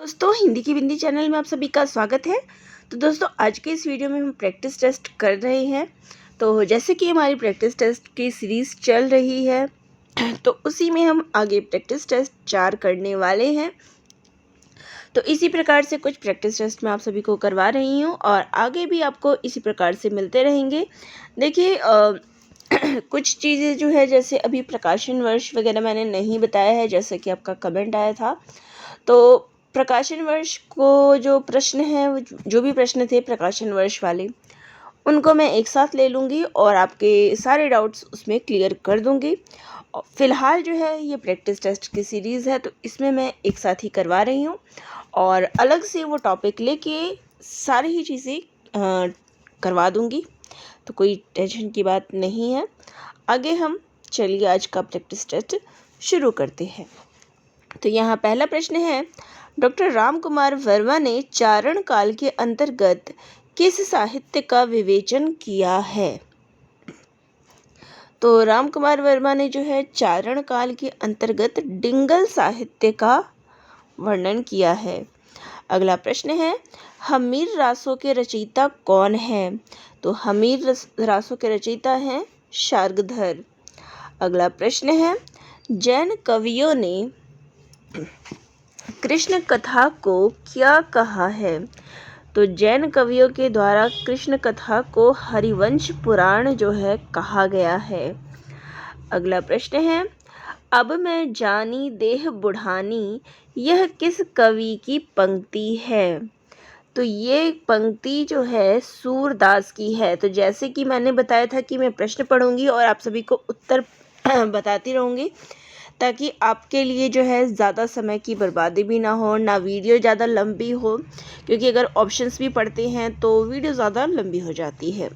दोस्तों, हिंदी की बिंदी चैनल में आप सभी का स्वागत है। तो दोस्तों, आज के इस वीडियो में हम प्रैक्टिस टेस्ट कर रहे हैं। तो जैसे कि हमारी प्रैक्टिस टेस्ट की सीरीज़ चल रही है, तो उसी में हम आगे प्रैक्टिस टेस्ट 4 करने वाले हैं। तो इसी प्रकार से कुछ प्रैक्टिस टेस्ट मैं आप सभी को करवा रही हूँ और आगे भी आपको इसी प्रकार से मिलते रहेंगे। देखिए, कुछ चीज़ें जो है, जैसे अभी प्रकाशन वर्ष वगैरह मैंने नहीं बताया है, जैसे कि आपका कमेंट आया था। तो प्रकाशन वर्ष को जो प्रश्न हैं, वो जो भी प्रश्न थे प्रकाशन वर्ष वाले, उनको मैं एक साथ ले लूँगी और आपके सारे डाउट्स उसमें क्लियर कर दूँगी। और फ़िलहाल जो है ये प्रैक्टिस टेस्ट की सीरीज़ है, तो इसमें मैं एक साथ ही करवा रही हूँ और अलग से वो टॉपिक लेके सारी ही चीज़ें करवा दूँगी। तो कोई टेंशन की बात नहीं है। आगे हम चलिए आज का प्रैक्टिस टेस्ट शुरू करते हैं। तो यहाँ पहला प्रश्न है, डॉक्टर राम कुमार वर्मा ने चारण काल के अंतर्गत किस साहित्य का विवेचन किया है? तो राम कुमार वर्मा ने जो है चारण काल के अंतर्गत डिंगल साहित्य का वर्णन किया है। अगला प्रश्न है, हमीर रासों के रचयिता कौन है? तो हमीर रासों के रचयिता हैं शार्ंगधर। अगला प्रश्न है, जैन कवियों ने कृष्ण कथा को क्या कहा है? तो जैन कवियों के द्वारा कृष्ण कथा को हरिवंश पुराण जो है कहा गया है। अगला प्रश्न है, अब मैं जानी देह बुढ़ानी, यह किस कवि की पंक्ति है? तो ये पंक्ति जो है सूरदास की है। तो जैसे कि मैंने बताया था कि मैं प्रश्न पढ़ूंगी और आप सभी को उत्तर बताती रहूंगी, ताकि आपके लिए जो है ज़्यादा समय की बर्बादी भी ना हो, ना वीडियो ज़्यादा लंबी हो, क्योंकि अगर ऑप्शंस भी पढ़ते हैं तो वीडियो ज़्यादा लंबी हो जाती है।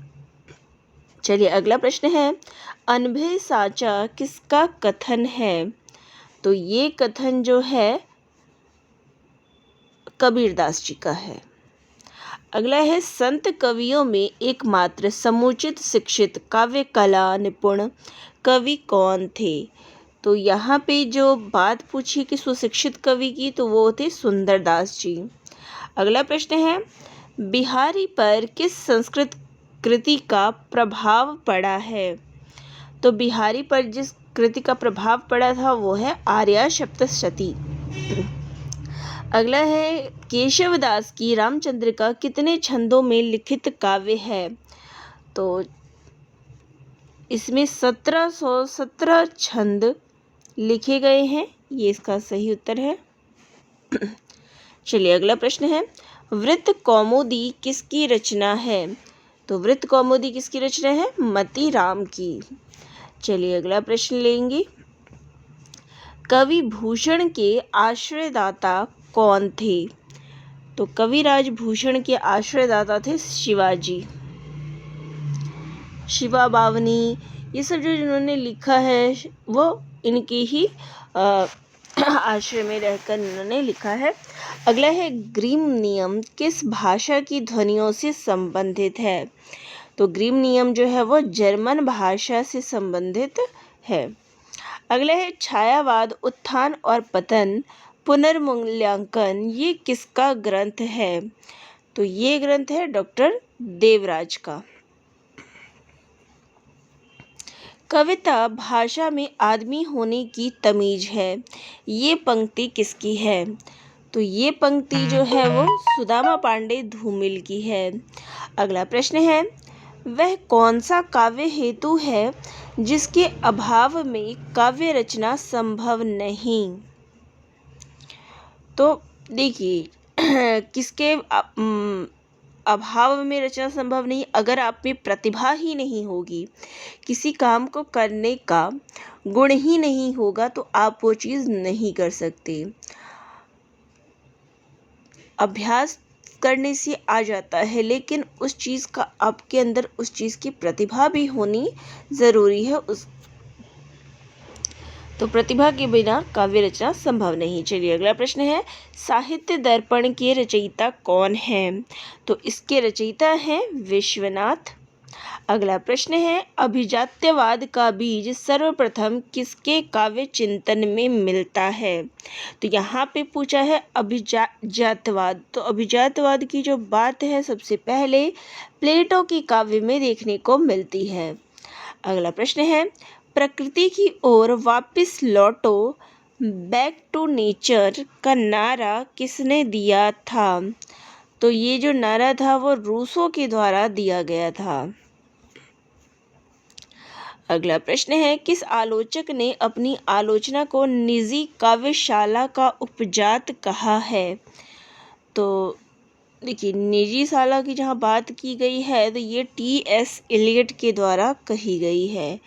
चलिए अगला प्रश्न है, अनभे साचा किसका कथन है? तो ये कथन जो है कबीरदास जी का है। अगला है, संत कवियों में एकमात्र समुचित शिक्षित काव्य कला निपुण कवि कौन थे? तो यहाँ पे जो बात पूछी कि सुशिक्षित कवि की, तो वो थे सुंदरदास जी। अगला प्रश्न है, बिहारी पर किस संस्कृत कृति का प्रभाव पड़ा है? तो बिहारी पर जिस कृति का प्रभाव पड़ा था वो है आर्या सप्तशती। अगला है, केशवदास की रामचंद्रिका कितने छंदों में लिखित काव्य है? तो इसमें 1717 छंद लिखे गए हैं, ये इसका सही उत्तर है। चलिए अगला प्रश्न है, वृत्त कौमुदी किसकी रचना है? तो वृत्त कौमुदी किसकी रचना है? मती राम की। चलिए अगला प्रश्न लेंगे, कवि भूषण के आश्रयदाता कौन थे? तो कविराज भूषण के आश्रयदाता थे शिवाजी। शिवा बावनी, ये सब जो जिन्होंने लिखा है वो इनके ही आश्रय में रहकर इन्होंने लिखा है। अगला है, ग्रीम नियम किस भाषा की ध्वनियों से संबंधित है? तो ग्रीम नियम जो है वो जर्मन भाषा से संबंधित है। अगला है, छायावाद उत्थान और पतन पुनर्मूल्यांकन, ये किसका ग्रंथ है? तो ये ग्रंथ है डॉक्टर देवराज का। कविता भाषा में आदमी होने की तमीज है, ये पंक्ति किसकी है? तो ये पंक्ति जो है वो सुदामा पांडे धूमिल की है। अगला प्रश्न है, वह कौन सा काव्य हेतु है जिसके अभाव में काव्य रचना संभव नहीं? तो देखिए, किसके अभाव में रचना संभव नहीं? अगर आप में प्रतिभा ही नहीं होगी, किसी काम को करने का गुण ही नहीं होगा, तो आप वो चीज़ नहीं कर सकते। अभ्यास करने से आ जाता है, लेकिन उस चीज़ का आपके अंदर उस चीज़ की प्रतिभा भी होनी ज़रूरी है। तो प्रतिभा के बिना काव्य रचना संभव नहीं। चलिए अगला प्रश्न है, साहित्य दर्पण के रचयिता कौन हैं? तो इसके रचयिता हैं विश्वनाथ अगला प्रश्न है, अभिजात्यवाद का बीज सर्वप्रथम किसके काव्य चिंतन में मिलता है? तो यहाँ पे पूछा है अभिजात्यवाद। तो अभिजात्यवाद की जो बात है सबसे पहले प्लेटो की काव्य में देखने को मिलती है। अगला प्रश्न है, प्रकृति की ओर वापस लौटो, बैक टू नेचर का नारा किसने दिया था? तो ये जो नारा था वो रूसो के द्वारा दिया गया था। अगला प्रश्न है, किस आलोचक ने अपनी आलोचना को निजी काव्यशाला का उपजात कहा है? तो देखिए, निजी शाला की जहाँ बात की गई है तो ये T.S. एलियट के द्वारा कही गई है।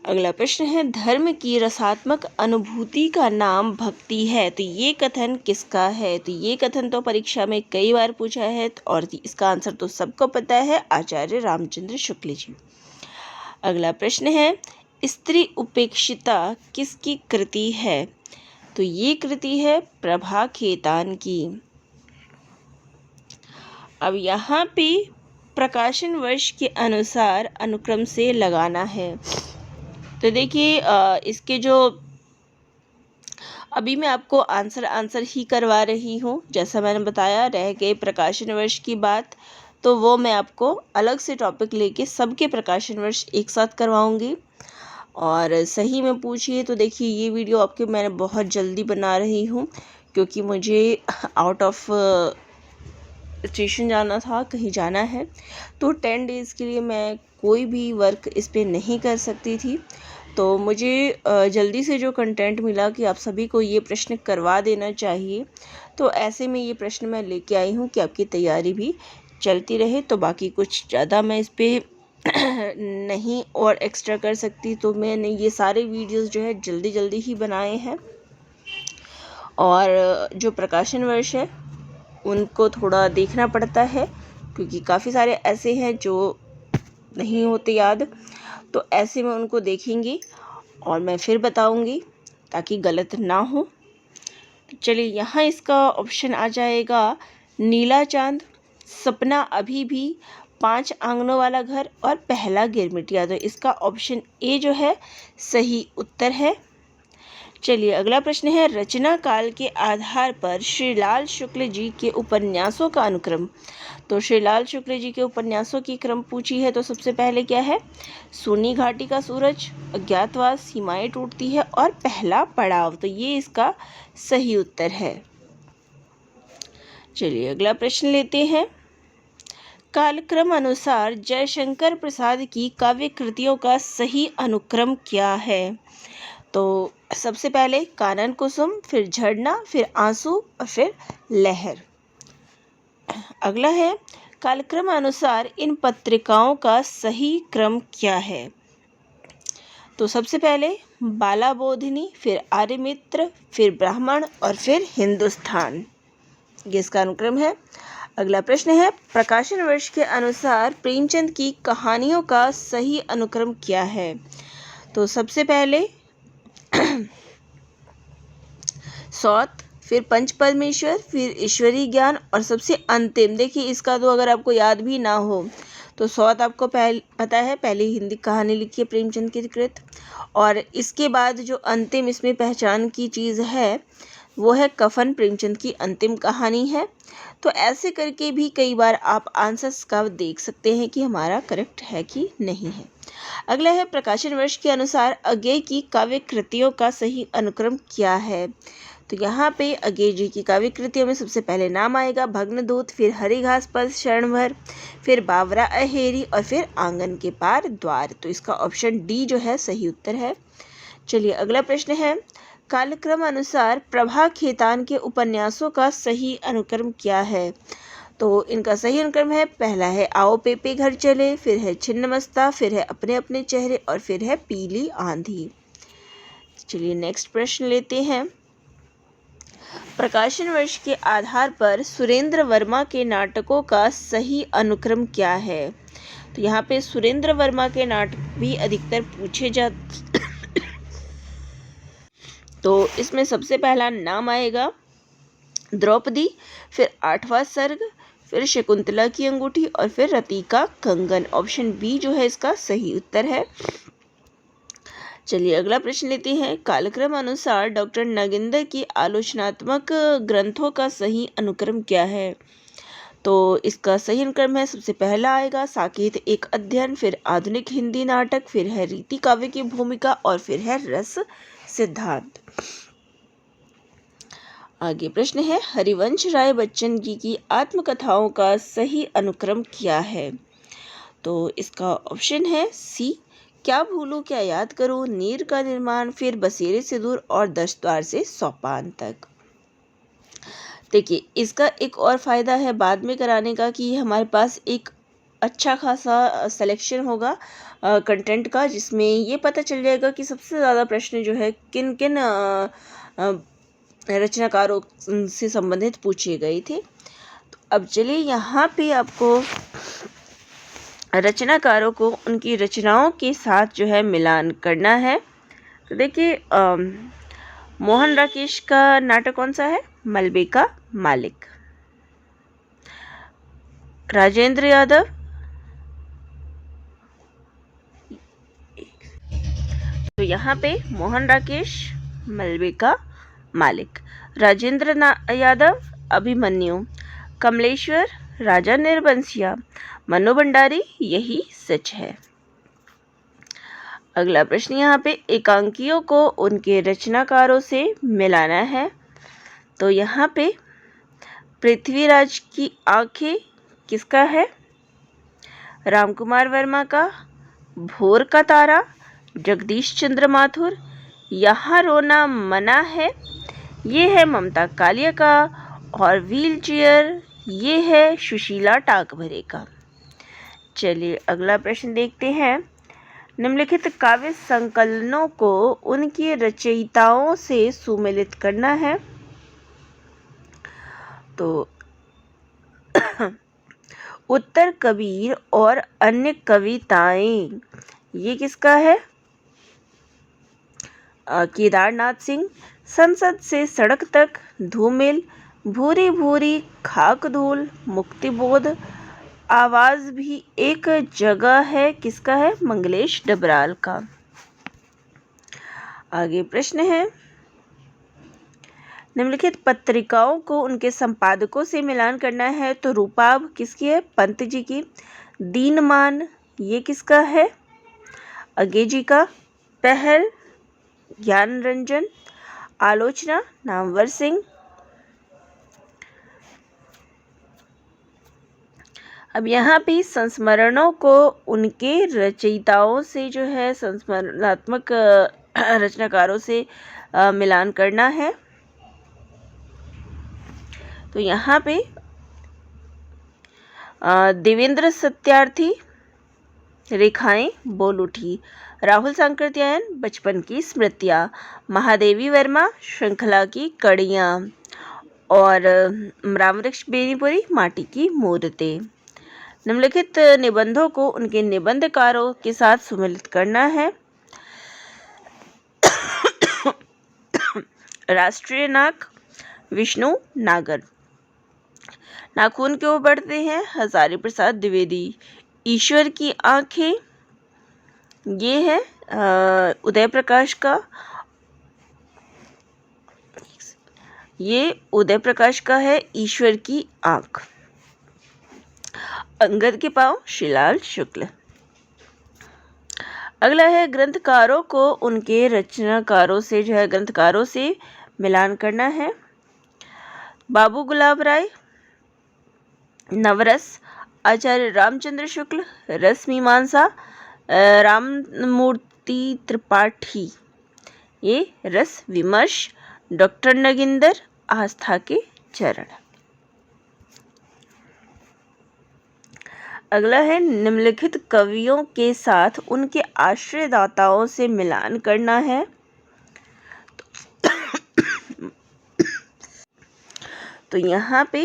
अगला प्रश्न है, धर्म की रसात्मक अनुभूति का नाम भक्ति है। तो ये कथन किसका है? तो ये कथन तो परीक्षा में कई बार पूछा है और इसका आंसर तो सबको पता है, आचार्य रामचंद्र शुक्ल जी। अगला प्रश्न है, स्त्री उपेक्षिता किसकी कृति है? तो ये कृति है प्रभा खेतान की। अब यहाँ पे प्रकाशन वर्ष के अनुसार अनुक्रम से लगाना है। तो देखिए, इसके जो अभी मैं आपको आंसर ही करवा रही हूँ। जैसा मैंने बताया, रह गए प्रकाशन वर्ष की बात, तो वो मैं आपको अलग से टॉपिक लेके सबके प्रकाशन वर्ष एक साथ करवाऊँगी। और सही में पूछिए तो देखिए, ये वीडियो आपके मैंने बहुत जल्दी बना रही हूँ, क्योंकि मुझे आउट ऑफ स्टेशन जाना था, कहीं जाना है, तो 10 डेज़ के लिए मैं कोई भी वर्क इस पे नहीं कर सकती थी। तो मुझे जल्दी से जो कंटेंट मिला कि आप सभी को ये प्रश्न करवा देना चाहिए, तो ऐसे में ये प्रश्न मैं लेके आई हूँ कि आपकी तैयारी भी चलती रहे। तो बाकी कुछ ज़्यादा मैं इस पर नहीं और एक्स्ट्रा कर सकती, तो मैंने ये सारे वीडियोस जो है जल्दी ही बनाए हैं। और जो प्रकाशन वर्ष है उनको थोड़ा देखना पड़ता है, क्योंकि काफ़ी सारे ऐसे हैं जो नहीं होते याद, तो ऐसे में उनको देखेंगी और मैं फिर बताऊंगी ताकि गलत ना हो। तो चलिए, यहाँ इसका ऑप्शन आ जाएगा नीला चांद, सपना अभी भी, 5 आंगनों वाला घर और पहला गिरमिटिया। तो इसका ऑप्शन ए जो है सही उत्तर है। चलिए, अगला प्रश्न है, रचना काल के आधार पर श्रीलाल शुक्ल जी के उपन्यासों का अनुक्रम। तो श्रीलाल शुक्ल जी के उपन्यासों की क्रम पूछी है, तो सबसे पहले क्या है? सोनी घाटी का सूरज, अज्ञातवास, सीमाएं टूटती है और पहला पड़ाव। तो ये इसका सही उत्तर है। चलिए, अगला प्रश्न लेते हैं, कालक्रम अनुसार जयशंकर प्रसाद की काव्य कृतियों का सही अनुक्रम क्या है? तो सबसे पहले कानन कुसुम, फिर झरना, फिर आंसू और फिर लहर। अगला है, कालक्रम अनुसार इन पत्रिकाओं का सही क्रम क्या है? तो सबसे पहले बाला बोधिनी, फिर आर्यमित्र, फिर ब्राह्मण और फिर हिंदुस्तान, ये इसका अनुक्रम है। अगला प्रश्न है, प्रकाशन वर्ष के अनुसार प्रेमचंद की कहानियों का सही अनुक्रम क्या है? तो सबसे पहले सौत, फिर पंच परमेश्वर, फिर ईश्वरी ज्ञान और सबसे अंतिम, देखिए इसका तो अगर आपको याद भी ना हो तो सौत आपको पता है, पहली हिंदी कहानी लिखी है प्रेमचंद की कृत। और इसके बाद जो अंतिम इसमें पहचान की चीज़ है वो है कफन, प्रेमचंद की अंतिम कहानी है। तो ऐसे करके भी कई बार आप आंसर्स का देख सकते हैं कि हमारा करेक्ट है कि नहीं है। अगला है, प्रकाशन वर्ष के अनुसार अज्ञेय की काव्य कृतियों का सही अनुक्रम क्या है? तो यहाँ पे अज्ञेय जी की काव्य कृतियों में सबसे पहले नाम आएगा भग्नदूत, फिर हरी घास पर क्षणभर, फिर बावरा अहेरी और फिर आंगन के पार द्वार। तो इसका ऑप्शन डी जो है सही उत्तर है। चलिए, अगला प्रश्न है, कालक्रम अनुसार प्रभा खेतान के उपन्यासों का सही अनुक्रम क्या है? तो इनका सही अनुक्रम है, पहला है आओ पेपे घर चले, फिर है छिन्नमस्ता, फिर है अपने अपने चेहरे और फिर है पीली आंधी। चलिए, नेक्स्ट प्रश्न लेते हैं, प्रकाशन वर्ष के आधार पर सुरेंद्र वर्मा के नाटकों का सही अनुक्रम क्या है? तो यहाँ पे सुरेंद्र वर्मा के नाटक भी अधिकतर पूछे जाते तो इसमें सबसे पहला नाम आएगा द्रौपदी, फिर 8वां सर्ग, फिर शकुंतला की अंगूठी और फिर रति का कंगन। ऑप्शन बी जो है इसका सही उत्तर है। चलिए अगला प्रश्न लेते हैं। कालक्रम अनुसार डॉक्टर नगिंदर की आलोचनात्मक ग्रंथों का सही अनुक्रम क्या है? तो इसका सही अनुक्रम है, सबसे पहला आएगा साकेत एक अध्ययन, फिर आधुनिक हिंदी नाटक, फिर है रीति काव्य की भूमिका और फिर है रस सिद्धांत। आगे प्रश्न है हरिवंश राय बच्चन जी की आत्मकथाओं का सही अनुक्रम क्या है? तो इसका ऑप्शन है सी, क्या भूलूं क्या याद करूं, नीर का निर्माण, फिर बसेरे से दूर और 10 द्वार से सोपान तक। देखिए इसका एक और फ़ायदा है बाद में कराने का कि हमारे पास एक अच्छा खासा सिलेक्शन होगा कंटेंट का, जिसमें ये पता चल जाएगा कि सबसे ज़्यादा प्रश्न जो है किन किन रचनाकारों से संबंधित पूछे गए थे। तो अब चलिए यहाँ पे आपको रचनाकारों को उनकी रचनाओं के साथ जो है मिलान करना है। तो देखिए मोहन राकेश का नाटक कौन सा है? मलबे का मालिक। राजेंद्र यादव, तो यहाँ पे मोहन राकेश मलबे का मालिक, राजेंद्र यादव अभिमन्यु, कमलेश्वर राजा निर्बंसिया, मनु भंडारी यही सच है। अगला प्रश्न यहाँ पे एकांकियों को उनके रचनाकारों से मिलाना है। तो यहाँ पे पृथ्वीराज की आंखें किसका है? रामकुमार वर्मा का, भोर का तारा, जगदीश चंद्र माथुर, यहाँ रोना मना है ये है ममता कालिया का, और व्हील चेयर ये है सुशीला टाकभरे का। चलिए अगला प्रश्न देखते हैं। निम्नलिखित काव्य संकलनों को उनकी रचयिताओं से सुमेलित करना है। तो उत्तर कबीर और अन्य कविताएं ये किसका है? केदारनाथ सिंह, संसद से सड़क तक, धूमिल, भूरी भूरी खाक धूल, मुक्तिबोध, आवाज भी एक जगह है किसका है? मंगलेश डबराल का। आगे प्रश्न है निम्नलिखित पत्रिकाओं को उनके संपादकों से मिलान करना है। तो रूपाब किसकी है? पंत जी की। दीनमान ये किसका है? अगेजी का। पहल ज्ञान रंजन, आलोचना नामवर सिंह। अब यहाँ पे संस्मरणों को उनके रचयिताओं से जो है संस्मरणात्मक रचनाकारों से मिलान करना है। तो यहाँ पे देवेंद्र सत्यार्थी रेखाएं बोल उठी, राहुल सांकृत्यायन बचपन की स्मृतियाँ, महादेवी वर्मा श्रृंखला की कड़ियाँ, और रामवृक्ष बेनीपुरी माटी की मूर्तें। निम्नलिखित निबंधों को उनके निबंधकारों के साथ सुमेलित करना है। राष्ट्रीय नाक विष्णु नागर, नाखून क्यों बढ़ते हैं हजारी प्रसाद द्विवेदी, ईश्वर की आंखें ये है उदय प्रकाश का, ये उदय प्रकाश का है ईश्वर की आंख। अंगद के पांव श्रीलाल शुक्ल। अगला है ग्रंथकारों को उनके रचनाकारों से जो है ग्रंथकारों से मिलान करना है। बाबू गुलाब राय नवरस, आचार्य रामचंद्र शुक्ल रस मीमांसा, राममूर्ति त्रिपाठी ये रस विमर्श, डॉक्टर नगिंदर आस्था के चरण। अगला है निम्नलिखित कवियों के साथ उनके आश्रयदाताओं से मिलान करना है। तो यहाँ पे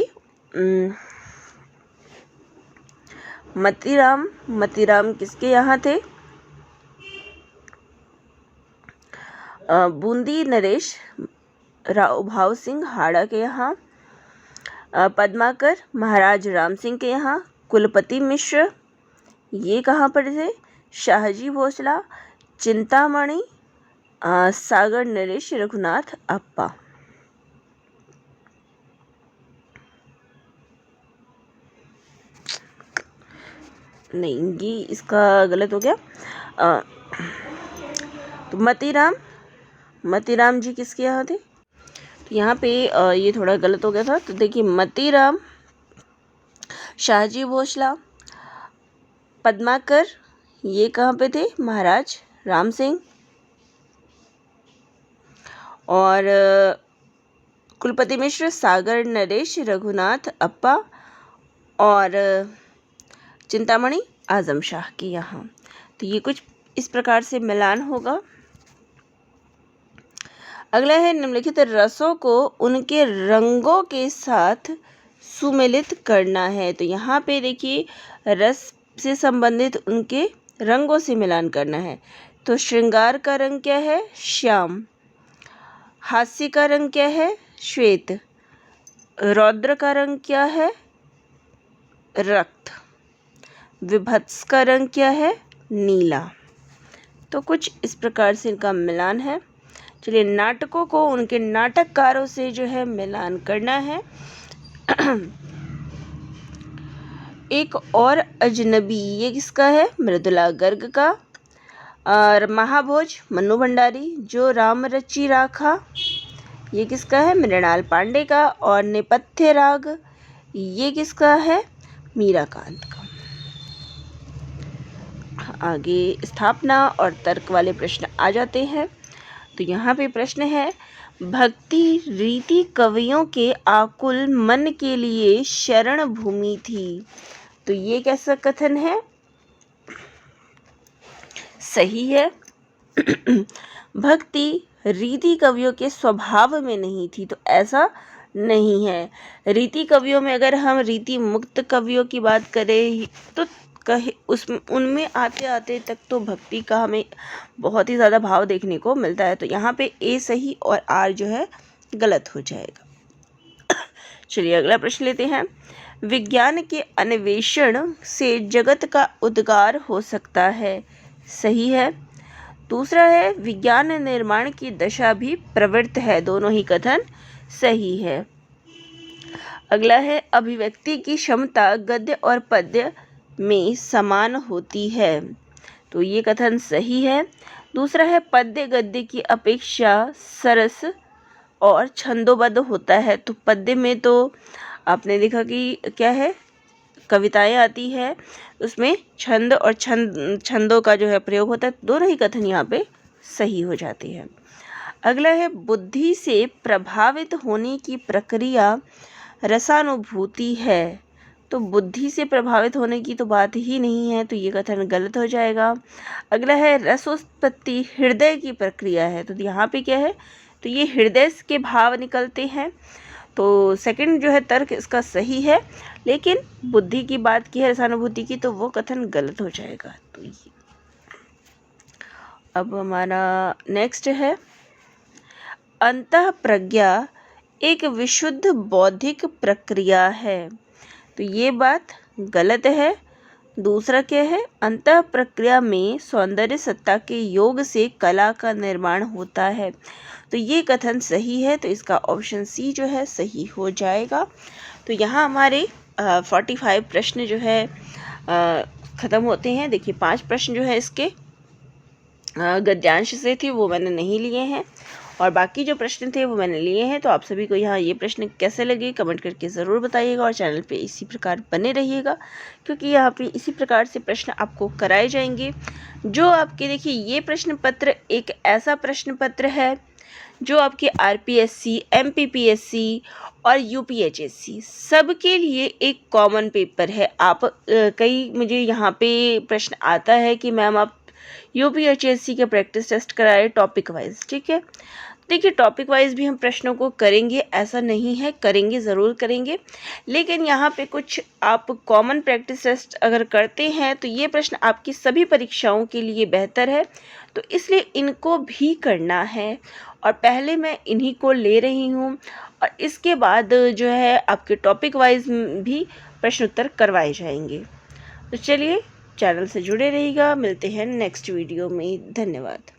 मतीराम किसके यहाँ थे? बूंदी नरेश राव भाव सिंह हाड़ा के यहाँ। पद्माकर महाराज राम सिंह के यहाँ, कुलपति मिश्र ये कहाँ पर थे, शाहजी भोसला, चिंतामणि, सागर नरेश, रघुनाथ अप्पा। नहीं, ये इसका गलत हो गया। तो मतीराम जी किसके यहाँ थे, तो यहाँ पे ये थोड़ा गलत हो गया था। तो देखिए, मतीराम, शाहजी भोसला, पद्माकर ये कहाँ पे थे, महाराज राम सिंह, और कुलपति मिश्र सागर नरेश, रघुनाथ अप्पा, और चिंतामणि आजम शाह के यहाँ। तो ये कुछ इस प्रकार से मिलान होगा। अगला है, निम्नलिखित रसों को उनके रंगों के साथ सुमेलित करना है। तो यहाँ पे देखिए, रस से संबंधित उनके रंगों से मिलान करना है। तो श्रृंगार का रंग क्या है, श्याम। हास्य का रंग क्या है, श्वेत। रौद्र का रंग क्या है, रक्त। विभत्स का रंग क्या है, नीला। तो कुछ इस प्रकार से इनका मिलान है। चलिए, नाटकों को उनके नाटककारों से जो है मिलान करना है। एक और अजनबी, ये किसका है, मृदुला गर्ग का। और महाभोज मन्नू भंडारी, जो राम रची राखा ये किसका है, मृणाल पांडे का। और नेपथ्य राग ये किसका है, मीराकांत का। आगे स्थापना और तर्क वाले प्रश्न आ जाते हैं। तो यहाँ पे प्रश्न है, भक्ति रीति कवियों के आकुल मन के लिए शरण भूमि थी। तो ये कैसा कथन है, सही है। भक्ति रीति कवियों के स्वभाव में नहीं थी, तो ऐसा नहीं है। रीति कवियों में अगर हम रीति मुक्त कवियों की बात करें तो उनमें आते आते तक तो भक्ति का हमें बहुत ही ज़्यादा भाव देखने को मिलता है। तो यहाँ पे ए सही और आर जो है गलत हो जाएगा। चलिए, अगला प्रश्न लेते हैं। विज्ञान के अन्वेषण से जगत का उद्गार हो सकता है, सही है। दूसरा है, विज्ञान निर्माण की दशा भी प्रवृत्त है, दोनों ही कथन सही है। अगला है, अभिव्यक्ति की क्षमता गद्य और पद्य में समान होती है, तो ये कथन सही है। दूसरा है, पद्य गद्य की अपेक्षा सरस और छंदोबद्ध होता है। तो पद्य में तो आपने देखा कि क्या है, कविताएं आती है, उसमें छंद और छंदों का जो है प्रयोग होता है। दोनों ही कथन यहाँ पे सही हो जाती है। अगला है, बुद्धि से प्रभावित होने की प्रक्रिया रसानुभूति है। तो बुद्धि से प्रभावित होने की तो बात ही नहीं है, तो ये कथन गलत हो जाएगा। अगला है, रसोत्पत्ति हृदय की प्रक्रिया है। तो यहाँ पे क्या है, तो ये हृदय के भाव निकलते हैं। तो सेकंड जो है तर्क इसका सही है, लेकिन बुद्धि की बात की है, रसानुभूति की, तो वो कथन गलत हो जाएगा। तो ये अब हमारा नेक्स्ट है, अंतः प्रज्ञा एक विशुद्ध बौद्धिक प्रक्रिया है। तो ये बात गलत है। दूसरा क्या है, अंतः प्रक्रिया में सौंदर्य सत्ता के योग से कला का निर्माण होता है। तो ये कथन सही है, तो इसका ऑप्शन सी जो है सही हो जाएगा। तो यहाँ हमारे 45 प्रश्न जो है ख़त्म होते हैं। देखिए, 5 प्रश्न जो है इसके गद्यांश से थे, वो मैंने नहीं लिए हैं, और बाकी जो प्रश्न थे वो मैंने लिए हैं। तो आप सभी को यहाँ ये प्रश्न कैसे लगे कमेंट करके ज़रूर बताइएगा, और चैनल पे इसी प्रकार बने रहिएगा, क्योंकि यहाँ पे इसी प्रकार से प्रश्न आपको कराए जाएंगे। जो आपके, देखिए, ये प्रश्न पत्र एक ऐसा प्रश्न पत्र है जो आपके आरपीएससी, एमपीपीएससी और यूपीएचएससी सबके लिए एक कॉमन पेपर है। आप कई मुझे यहाँ पे प्रश्न आता है कि मैम आप यूपीएचएससी के प्रैक्टिस टेस्ट कराए टॉपिक वाइज, ठीक है। देखिए टॉपिक वाइज भी हम प्रश्नों को करेंगे, ऐसा नहीं है, करेंगे, ज़रूर करेंगे, लेकिन यहाँ पे कुछ आप कॉमन प्रैक्टिस टेस्ट अगर करते हैं तो ये प्रश्न आपकी सभी परीक्षाओं के लिए बेहतर है, तो इसलिए इनको भी करना है। और पहले मैं इन्हीं को ले रही हूँ और इसके बाद जो है आपके टॉपिक वाइज भी प्रश्न उत्तर करवाए जाएंगे। तो चलिए चैनल से जुड़े रहिएगा, मिलते हैं नेक्स्ट वीडियो में। धन्यवाद।